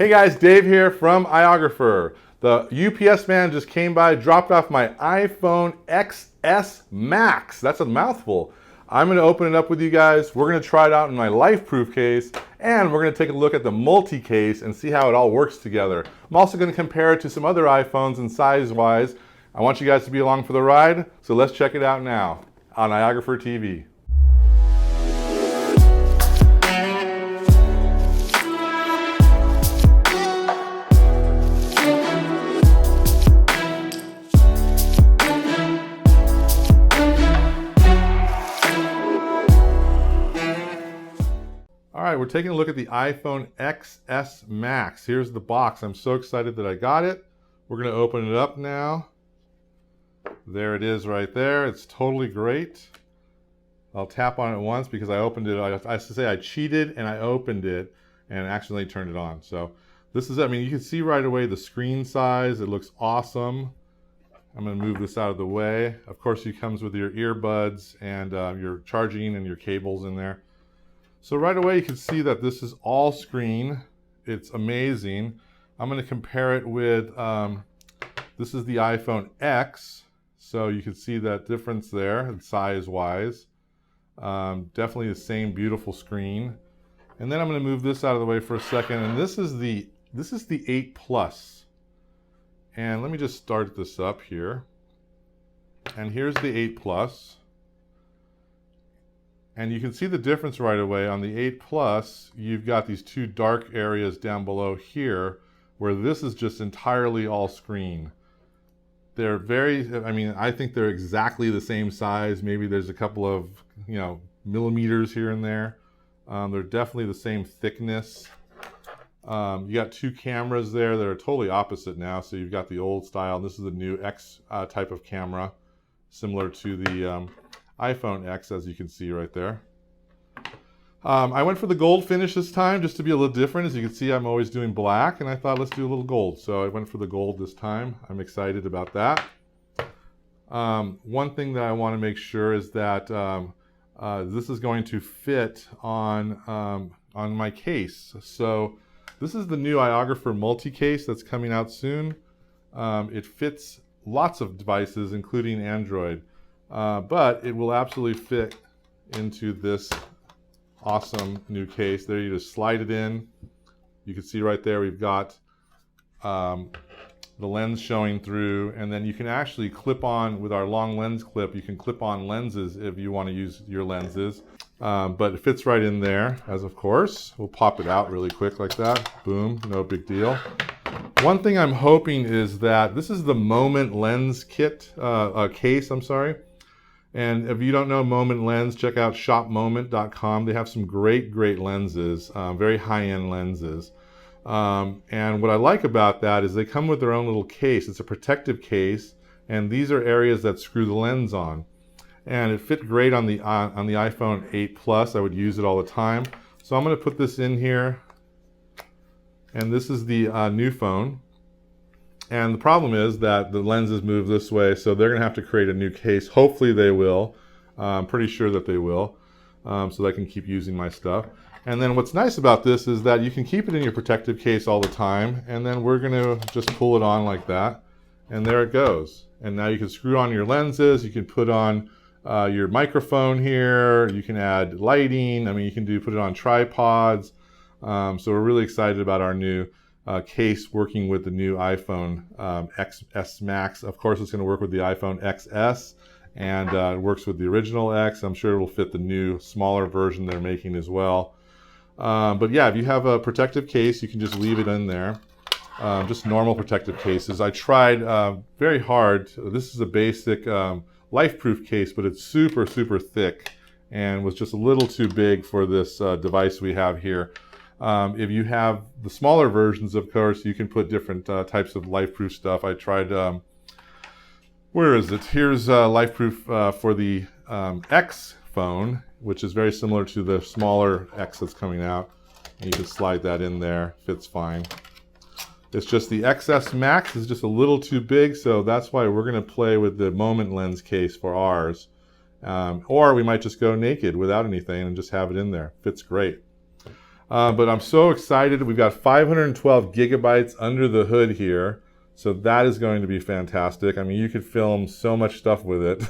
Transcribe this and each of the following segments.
Hey guys, Dave here from iOgrapher. The UPS man just came by, dropped off my iPhone XS Max. That's a mouthful. I'm going to open it up with you guys. We're going to try it out in my life-proof case, and we're going to take a look at the multi-case and see how it all works together. I'm also going to compare it to some other iPhones and size-wise. I want you guys to be along for the ride, so let's check it out now on iOgrapher TV. All right, we're taking a look at the iPhone XS Max. Here's the box. I'm so excited that I got it. We're going to open it up now. There it is right there. It's totally great. I'll tap on it once because I opened it. I should say I cheated and I opened it and accidentally turned it on. So this is, I mean, you can see right away the screen size. It looks awesome. I'm going to move this out of the way. Of course, it comes with your earbuds and your charging and your cables in there. So right away you can see that this is all screen. It's amazing. I'm going to compare it with, this is the iPhone X. So you can see that difference there size-wise. Definitely the same beautiful screen. And then I'm going to move this out of the way for a second. And this is the 8 Plus. And let me just start this up here. And here's the 8 Plus. And you can see the difference right away. On the 8 Plus, you've got these two dark areas down below here, where this is just entirely all screen. They're I think they're exactly the same size. Maybe there's a couple of, millimeters here and there. They're definitely the same thickness. You got two cameras there that are totally opposite now. So you've got the old style. This is the new X type of camera, similar to the iPhone X, as you can see right there. I went for the gold finish this time just to be a little different. As you can see, I'm always doing black, and I thought let's do a little gold. So I went for the gold this time. I'm excited about that. One thing that I want to make sure is that this is going to fit on my case. So this is the new iOgrapher multi-case that's coming out soon. It fits lots of devices, including Android. But it will absolutely fit into this awesome new case. There, you just slide it in. You can see right there we've got the lens showing through, and then you can actually clip on with our long lens clip. You can clip on lenses if you want to use your lenses, but it fits right in there. As of course, we'll pop it out really quick like that. Boom, no big deal. One thing I'm hoping is that this is the Moment lens kit case. I'm sorry. And if you don't know Moment Lens, check out shopmoment.com. They have some great lenses, very high-end lenses. And what I like about that is they come with their own little case. It's a protective case, and these are areas that screw the lens on. And it fit great on the iPhone 8 Plus. I would use it all the time. So I'm going to put this in here. And this is the new phone. And the problem is that the lenses move this way, so they're going to have to create a new case. Hopefully they will. I'm pretty sure that they will, so that I can keep using my stuff. And then what's nice about this is that you can keep it in your protective case all the time, and then we're going to just pull it on like that, and there it goes. And now you can screw on your lenses, you can put on your microphone here, you can add lighting, I mean, you can put it on tripods. So we're really excited about our new case working with the new iPhone XS Max. Of course, it's going to work with the iPhone XS, and it works with the original X. I'm sure it will fit the new smaller version they're making as well. But yeah, if you have a protective case, you can just leave it in there. Just normal protective cases. I tried very hard. This is a basic life-proof case, but it's super thick and was just a little too big for this device we have here. If you have the smaller versions, of course, you can put different types of life-proof stuff. I tried, where is it? Here's life-proof for the X phone, which is very similar to the smaller X that's coming out. And you can slide that in there, fits fine. It's just the XS Max is just a little too big, so that's why we're going to play with the Moment lens case for ours. Or we might just go naked without anything and just have it in there. Fits great. But I'm so excited. We've got 512 gigabytes under the hood here. So that is going to be fantastic. I mean, you could film so much stuff with it.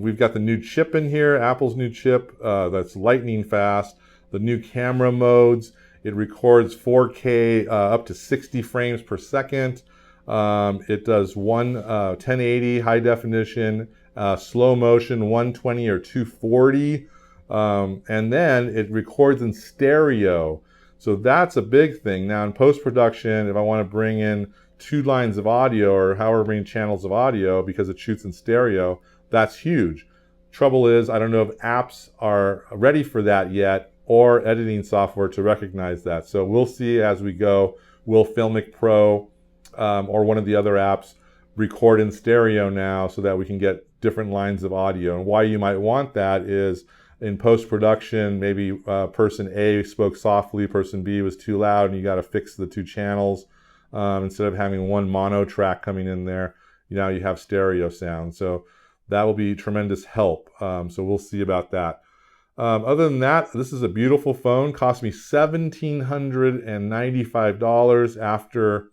We've got the new chip in here, Apple's new chip that's lightning fast. The new camera modes. It records 4K up to 60 frames per second. It does 1080 high definition, slow motion 120 or 240. And then it records in stereo. So that's a big thing. Now in post-production, if I want to bring in 2 lines of audio or however many channels of audio because it shoots in stereo, that's huge. Trouble is, I don't know if apps are ready for that yet or editing software to recognize that. So we'll see as we go. Will Filmic Pro or one of the other apps record in stereo now so that we can get different lines of audio? And why you might want that is in post-production, maybe person A spoke softly, person B was too loud, and you got to fix the 2 channels. Instead of having one mono track coming in there, now you have stereo sound. So that will be tremendous help. So we'll see about that. Other than that, this is a beautiful phone. Cost me $1,795 after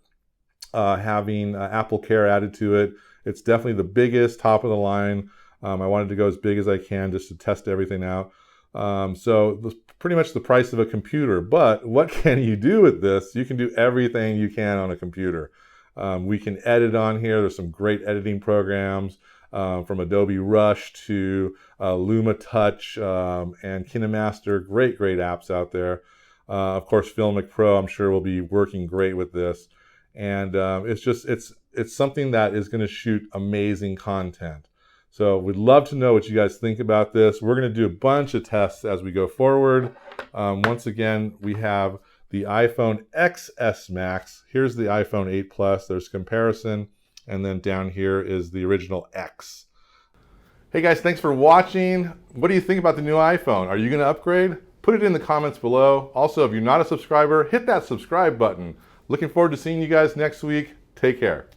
having Apple Care added to it. It's definitely the biggest, top of the line. I wanted to go as big as I can just to test everything out. So pretty much the price of a computer. But what can you do with this? You can do everything you can on a computer. We can edit on here. There's some great editing programs from Adobe Rush to Luma Touch and KineMaster. Great apps out there. Of course, Filmic Pro, I'm sure will be working great with this. And it's something that is going to shoot amazing content. So we'd love to know what you guys think about this. We're going to do a bunch of tests as we go forward. Once again, we have the iPhone XS Max. Here's the iPhone 8 Plus. There's comparison. And then down here is the original X. Hey guys, thanks for watching. What do you think about the new iPhone? Are you going to upgrade? Put it in the comments below. Also, if you're not a subscriber, hit that subscribe button. Looking forward to seeing you guys next week. Take care.